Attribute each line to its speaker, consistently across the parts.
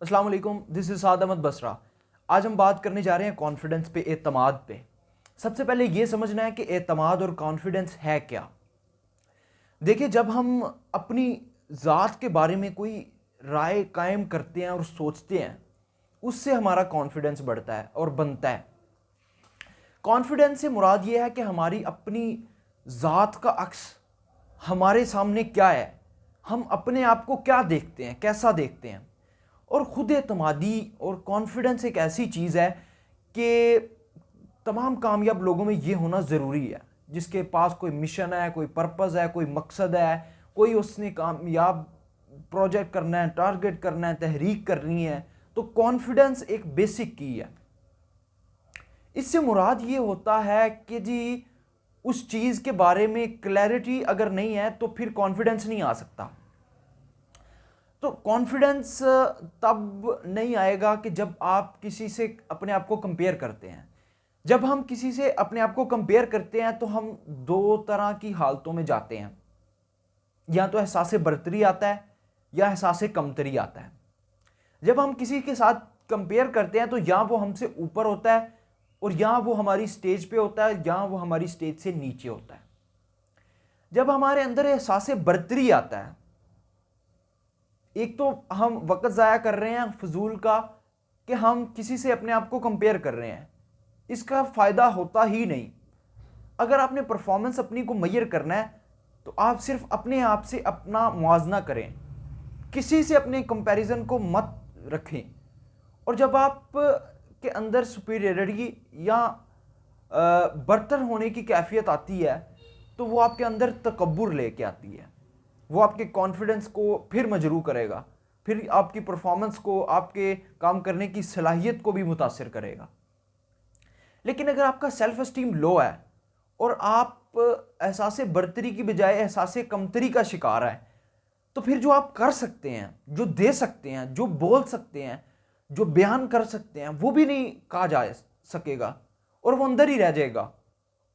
Speaker 1: अस्सलाम वालेकुम, this is साद अहमद बसरा। आज हम बात करने जा रहे हैं कॉन्फिडेंस पे, एतमाद पे। सबसे पहले ये समझना है कि एतमाद और कॉन्फिडेंस है क्या। देखिए, जब हम अपनी ज़ात के बारे में कोई राय कायम करते हैं और सोचते हैं, उससे हमारा कॉन्फिडेंस बढ़ता है और बनता है। कॉन्फिडेंस से मुराद ये है कि हमारी अपनी ज़ात का अक्स हमारे सामने क्या है, हम अपने आप को क्या देखते हैं, कैसा देखते हैं। और खुद एतमादी और कॉन्फिडेंस एक ऐसी चीज़ है कि तमाम कामयाब लोगों में ये होना ज़रूरी है, जिसके पास कोई मिशन है, कोई पर्पज़ है, कोई मकसद है, कोई उसने कामयाब प्रोजेक्ट करना है, टारगेट करना है, तहरीक करनी है। तो कॉन्फिडेंस एक बेसिक की है। इससे मुराद ये होता है कि जी उस चीज़ के बारे में क्लैरिटी अगर नहीं है तो फिर कॉन्फिडेंस नहीं आ सकता। तो कॉन्फिडेंस तब नहीं आएगा कि जब आप किसी से अपने आप को कंपेयर करते हैं। जब हम किसी से अपने आप को कंपेयर करते हैं तो हम दो तरह की हालतों में जाते हैं, या तो एहसास बरतरी आता है या एहसास कमतरी आता है। जब हम किसी के साथ कंपेयर करते हैं तो या वो हमसे ऊपर होता है और या वो हमारी स्टेज पे होता है, या वो हमारी स्टेज से नीचे होता है। जब हमारे अंदर एहसास बरतरी आता है, एक तो हम वक्त ज़ाया कर रहे हैं फजूल का कि हम किसी से अपने आप को कंपेयर कर रहे हैं, इसका फ़ायदा होता ही नहीं। अगर आपने परफॉर्मेंस अपनी को मैयर करना है तो आप सिर्फ अपने आप से अपना मुआवजा करें, किसी से अपने कंपैरिजन को मत रखें। और जब आप के अंदर सुपीरियरिटी या बर्तर होने की कैफियत आती है तो वो आपके अंदर तकब्बुर लेके आती है। वो आपके कॉन्फिडेंस को फिर मजरू करेगा, फिर आपकी परफॉर्मेंस को, आपके काम करने की सलाहियत को भी मुतासिर करेगा। लेकिन अगर आपका सेल्फ एस्टीम लो है और आप एहसास बरतरी की बजाय एहसास कमतरी का शिकार है, तो फिर जो आप कर सकते हैं, जो दे सकते हैं, जो बोल सकते हैं, जो बयान कर सकते हैं, वो भी नहीं कहा जा सकेगा और वो अंदर ही रह जाएगा।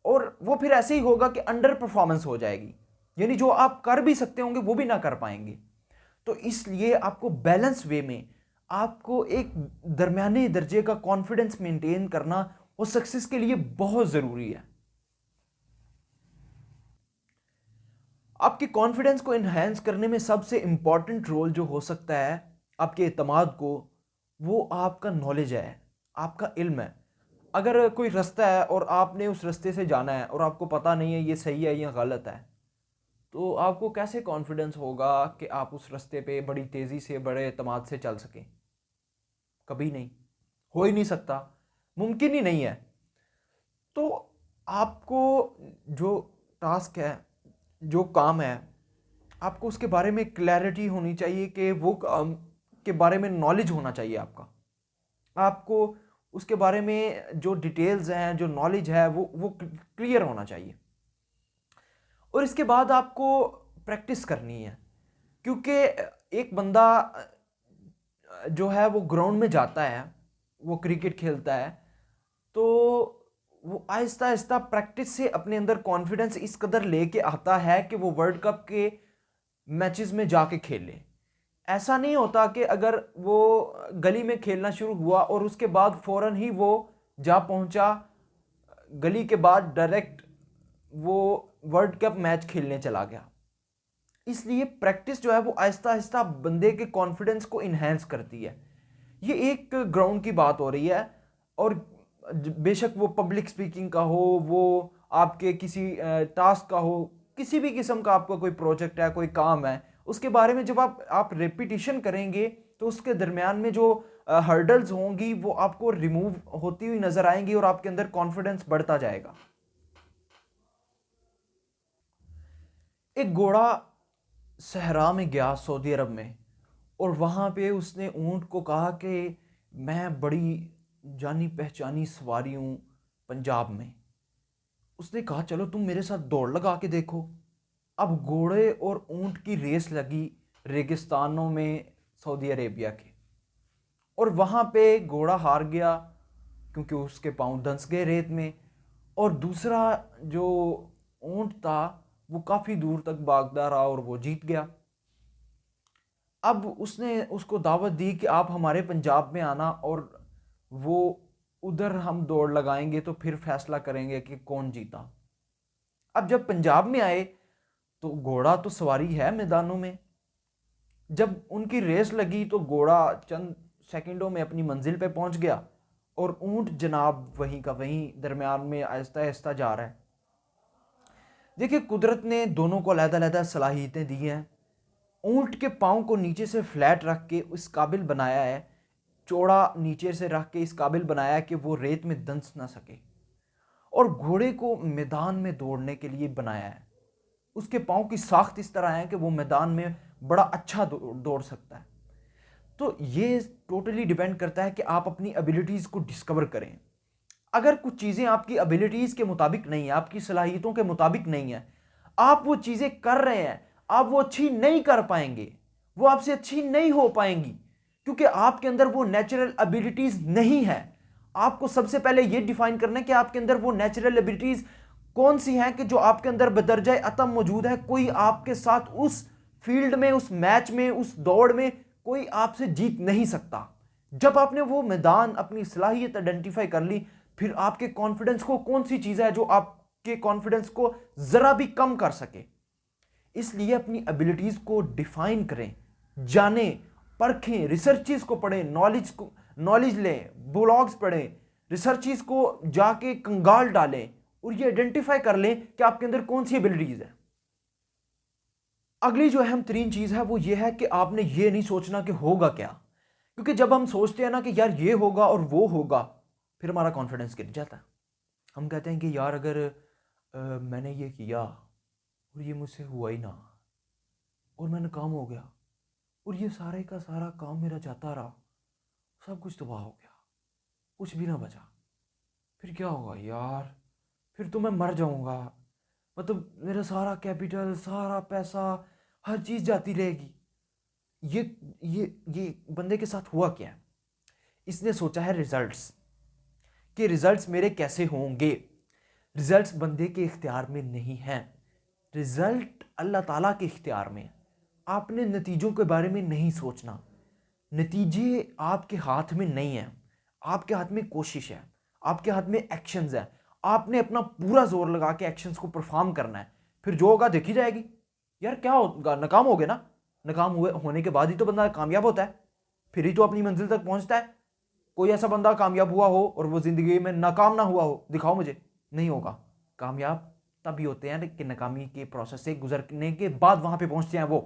Speaker 1: और वो फिर ऐसे ही होगा कि अंडर परफॉर्मेंस हो जाएगी, यानी जो आप कर भी सकते होंगे वो भी ना कर पाएंगे। तो इसलिए आपको बैलेंस वे में आपको एक दरमियाने दर्जे का कॉन्फिडेंस मेंटेन करना वो सक्सेस के लिए बहुत ज़रूरी है। आपके कॉन्फिडेंस को इन्हेंस करने में सबसे इंपॉर्टेंट रोल जो हो सकता है आपके एतमाद को, वो आपका नॉलेज है, आपका इल्म है। अगर कोई रास्ता है और आपने उस रास्ते से जाना है और आपको पता नहीं है ये सही है या गलत है, तो आपको कैसे कॉन्फिडेंस होगा कि आप उस रास्ते पे बड़ी तेज़ी से, बड़े एतमाद से चल सकें? कभी नहीं, हो ही नहीं सकता, मुमकिन ही नहीं है। तो आपको जो टास्क है, जो काम है, आपको उसके बारे में क्लैरिटी होनी चाहिए कि वो काम के बारे में नॉलेज होना चाहिए आपका। आपको उसके बारे में जो डिटेल्स हैं, जो नॉलेज है, वो क्लियर होना चाहिए। और इसके बाद आपको प्रैक्टिस करनी है, क्योंकि एक बंदा जो है वो ग्राउंड में जाता है, वो क्रिकेट खेलता है, तो वो आहिस्ता आहिस्ता प्रैक्टिस से अपने अंदर कॉन्फिडेंस इस कदर लेके आता है कि वो वर्ल्ड कप के मैचेस में जाके खेले। ऐसा नहीं होता कि अगर वो गली में खेलना शुरू हुआ और उसके बाद फौरन ही वो जा पहुंचा, गली के बाद डायरेक्ट वो वर्ल्ड कप मैच खेलने चला गया। इसलिए प्रैक्टिस जो है वो आहिस्ता आहिस्ता बंदे के कॉन्फिडेंस को इन्हेंस करती है। ये एक ग्राउंड की बात हो रही है, और बेशक वो पब्लिक स्पीकिंग का हो, वो आपके किसी टास्क का हो, किसी भी किस्म का आपका कोई प्रोजेक्ट है, कोई काम है, उसके बारे में जब आप रेपिटिशन करेंगे तो उसके दरमियान में जो हर्डल्स होंगी वो आपको रिमूव होती हुई नजर आएंगी और आपके अंदर कॉन्फिडेंस बढ़ता जाएगा। एक घोड़ा सहरा में गया सऊदी अरब में, और वहाँ पे उसने ऊँट को कहा कि मैं बड़ी जानी पहचानी सवारी हूँ पंजाब में। उसने कहा चलो तुम मेरे साथ दौड़ लगा के देखो। अब घोड़े और ऊँट की रेस लगी रेगिस्तानों में सऊदी अरेबिया के, और वहाँ पे घोड़ा हार गया क्योंकि उसके पाँव धंस गए रेत में, और दूसरा जो ऊँट था वो काफ़ी दूर तक भागता रहा और वो जीत गया। अब उसने उसको दावत दी कि आप हमारे पंजाब में आना और वो उधर हम दौड़ लगाएंगे तो फिर फैसला करेंगे कि कौन जीता। अब जब पंजाब में आए तो घोड़ा तो सवारी है मैदानों में, जब उनकी रेस लगी तो घोड़ा चंद सेकंडों में अपनी मंजिल पे पहुंच गया और ऊंट जनाब वहीं का वहीं दरमियान में आहिस्ता आहिस्ता जा रहा है। देखिए, कुदरत ने दोनों को अलग-अलग सलाहियतें दी हैं। ऊंट के पाँव को नीचे से फ्लैट रख के इस काबिल बनाया है, चौड़ा नीचे से रख के इस काबिल बनाया है कि वो रेत में दंस ना सके, और घोड़े को मैदान में दौड़ने के लिए बनाया है। उसके पाँव की साख्त इस तरह है कि वो मैदान में बड़ा अच्छा दौड़ सकता है। तो ये टोटली डिपेंड करता है कि आप अपनी एबिलिटीज़ को डिस्कवर करें। अगर कुछ चीज़ें आपकी एबिलिटीज़ के मुताबिक नहीं है, आपकी सलाहियतों के मुताबिक नहीं है, आप वो चीज़ें कर रहे हैं, आप वो अच्छी नहीं कर पाएंगे, वो आपसे अच्छी नहीं हो पाएंगी, क्योंकि आपके अंदर वो नेचुरल एबिलिटीज़ नहीं है। आपको सबसे पहले ये डिफाइन करना है कि आपके अंदर वो नेचुरल एबिलिटीज़ कौन सी हैं कि जो आपके अंदर बदरजाए अतम मौजूद है। कोई आपके साथ उस फील्ड में, उस मैच में, उस दौड़ में कोई आपसे जीत नहीं सकता। जब आपने वो मैदान, अपनी सलाहियत आइडेंटिफाई कर ली, फिर आपके कॉन्फिडेंस को कौन सी चीज़ है जो आपके कॉन्फिडेंस को ज़रा भी कम कर सके। इसलिए अपनी एबिलिटीज़ को डिफाइन करें, जानें, परखें, रिसर्चेस को पढ़ें, नॉलेज लें, ब्लॉग्स पढ़ें, रिसर्चेस को जाके कंगाल डालें और ये आइडेंटिफाई कर लें कि आपके अंदर कौन सी एबिलिटीज़ है। अगली जो अहम तरीन चीज़ है वो ये है कि आपने ये नहीं सोचना कि होगा क्या, क्योंकि जब हम सोचते हैं ना कि यार ये होगा और वो होगा, फिर हमारा कॉन्फिडेंस गिर जाता है। हम कहते हैं कि यार अगर मैंने ये किया और ये मुझसे हुआ ही ना, और मैं नाकाम हो गया, और ये सारे का सारा काम मेरा जाता रहा, सब कुछ तबाह हो गया, कुछ भी ना बचा, फिर क्या होगा यार, फिर तो मैं मर जाऊंगा, मतलब मेरा सारा कैपिटल, सारा पैसा, हर चीज़ जाती रहेगी। ये बंदे के साथ हुआ क्या है? इसने सोचा है रिजल्ट्स, कि रिजल्ट्स मेरे कैसे होंगे। रिजल्ट्स बंदे के इख्तियार में नहीं हैं, रिजल्ट अल्लाह ताला के इख्तियार में। आपने नतीजों के बारे में नहीं सोचना, नतीजे आपके हाथ में नहीं है, आपके हाथ में कोशिश है, आपके हाथ में एक्शंस है। आपने अपना पूरा जोर लगा के एक्शंस को परफॉर्म करना है, फिर जो होगा देखी जाएगी। यार क्या होगा, नाकाम हो गए ना, नाकाम होने के बाद ही तो बंदा कामयाब होता है, फिर ही तो अपनी मंजिल तक पहुंचता है। कोई ऐसा बंदा कामयाब हुआ हो और वो जिंदगी में नाकाम ना हुआ हो, दिखाओ मुझे, नहीं होगा। कामयाब तभी होते हैं कि नाकामी के प्रोसेस से गुजरने के बाद वहां पे पहुंचते हैं वो।